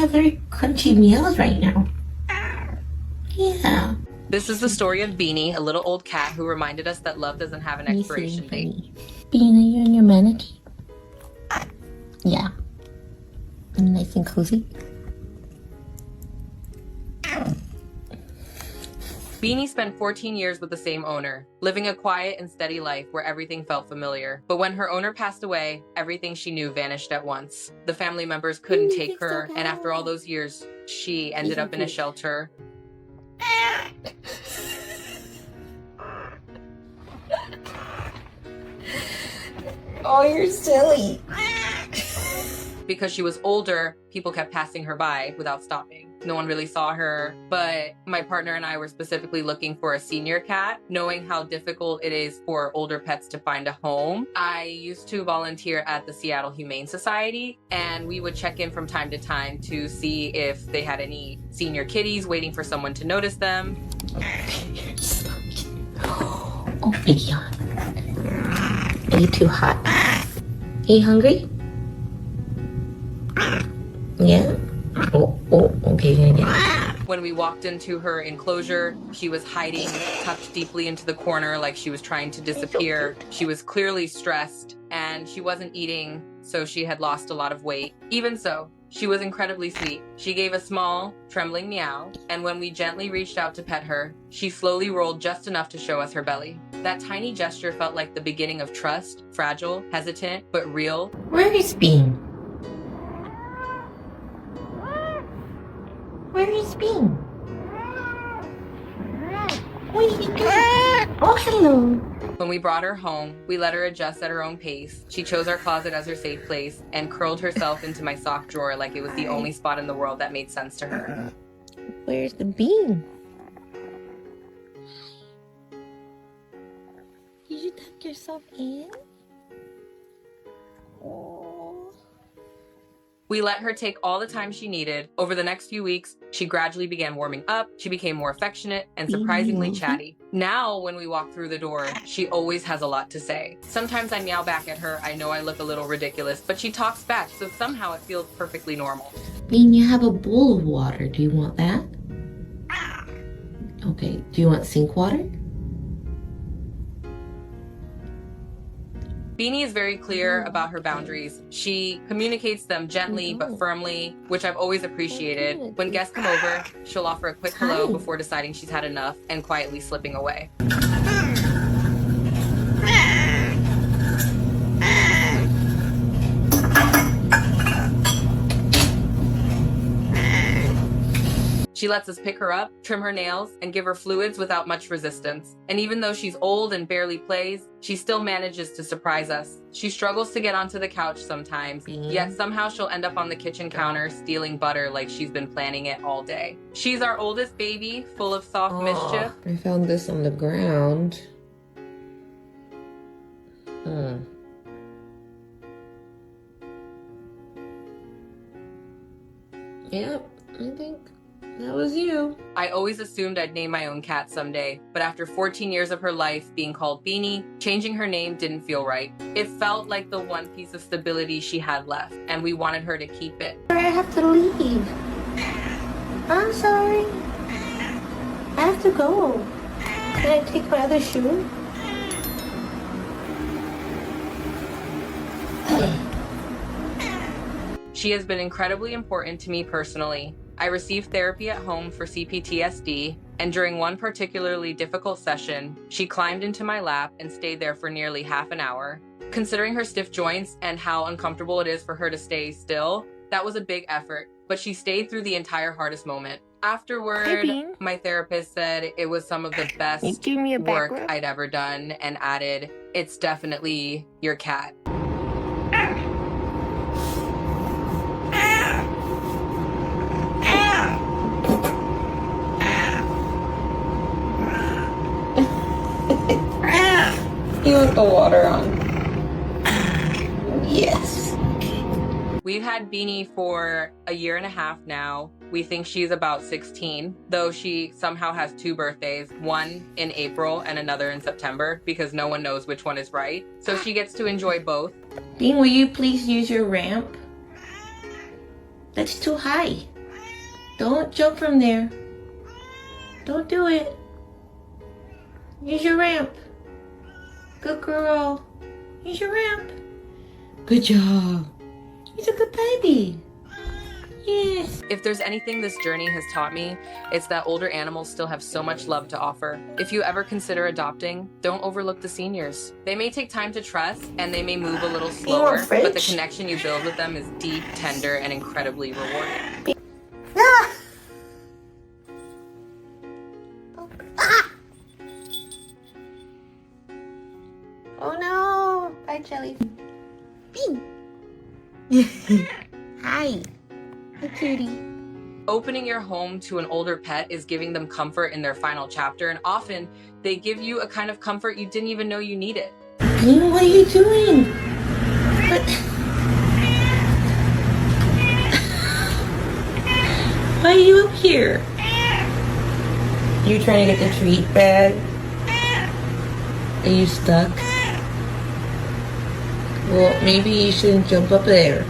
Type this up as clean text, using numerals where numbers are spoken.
have very crunchy meals right now. Yeah. This is the story of Beanie, a little old cat who reminded us that love doesn't have an expiration date. Beanie, are you and your manatee? Yeah. Nice and cozy. Beanie spent 14 years with the same owner, living a quiet and steady life where everything felt familiar. But when her owner passed away, everything she knew vanished at once. The family members couldn't take her, and after all those years, she ended up in a shelter. Oh, you're silly. Because she was older, people kept passing her by without stopping. No one really saw her, but my partner and I were specifically looking for a senior cat, knowing how difficult it is for older pets to find a home. I used to volunteer at the Seattle Humane Society, and we would check in from time to time to see if they had any senior kitties waiting for someone to notice them. You're so cute. Oh, big yawn. Are you too hot? Are you hungry? Yeah? Oh, okay, you're gonna get. When we walked into her enclosure, she was hiding, tucked deeply into the corner like she was trying to disappear. She was clearly stressed, and she wasn't eating, so she had lost a lot of weight. Even so, she was incredibly sweet. She gave a small, trembling meow, and when we gently reached out to pet her, she slowly rolled just enough to show us her belly. That tiny gesture felt like the beginning of trust, fragile, hesitant, but real. Where is Bean? Where is Bean? What are you doing? Oh, hello. When we brought her home, we let her adjust at her own pace. She chose our closet as her safe place and curled herself into my sock drawer like it was the only spot in the world that made sense to her. Where's the Bean? Did you tuck yourself in? Oh. We let her take all the time she needed. Over the next few weeks, she gradually began warming up. She became more affectionate and surprisingly chatty. Now, when we walk through the door, she always has a lot to say. Sometimes I meow back at her. I know I look a little ridiculous, but she talks back, so somehow it feels perfectly normal. Bean, you have a bowl of water. Do you want that? Okay. Do you want sink water? Beanie is very clear about her boundaries. She communicates them gently but firmly, which I've always appreciated. When guests come over, she'll offer a quick hello before deciding she's had enough and quietly slipping away. She lets us pick her up, trim her nails, and give her fluids without much resistance. And even though she's old and barely plays, she still manages to surprise us. She struggles to get onto the couch sometimes, yet somehow she'll end up on the kitchen counter stealing butter like she's been planning it all day. She's our oldest baby, full of soft mischief. I found this on the ground. Yep, I think that was you. I always assumed I'd name my own cat someday, but after 14 years of her life being called Beanie, changing her name didn't feel right. It felt like the one piece of stability she had left, and we wanted her to keep it. I have to leave. I'm sorry. I have to go. Can I take my other shoe? She has been incredibly important to me personally. I received therapy at home for CPTSD, and during one particularly difficult session, she climbed into my lap and stayed there for nearly half an hour. Considering her stiff joints and how uncomfortable it is for her to stay still, that was a big effort, but she stayed through the entire hardest moment. Afterward, my therapist said it was some of the best work I'd ever done and added, "It's definitely your cat." You want the water on? Yes. We've had Beanie for a year and a half now. We think she's about 16, though she somehow has 2 birthdays, one in April and another in September, because no one knows which one is right. So she gets to enjoy both. Bean, will you please use your ramp? That's too high. Don't jump from there. Don't do it. Use your ramp. Good girl. Use your ramp. Good job. He's a good baby. Yes. If there's anything this journey has taught me, it's that older animals still have so much love to offer. If you ever consider adopting, don't overlook the seniors. They may take time to trust and they may move a little slower, but the connection you build with them is deep, tender, and incredibly rewarding. Ah! Ah! Oh no! Bye, Jelly. Bean. Hi. Hi, cutie. Opening your home to an older pet is giving them comfort in their final chapter, and often they give you a kind of comfort you didn't even know you needed. Bean, what are you doing? What? Why are you up here? You trying to get the treat bag? Are you stuck? Well, maybe you shouldn't jump up there.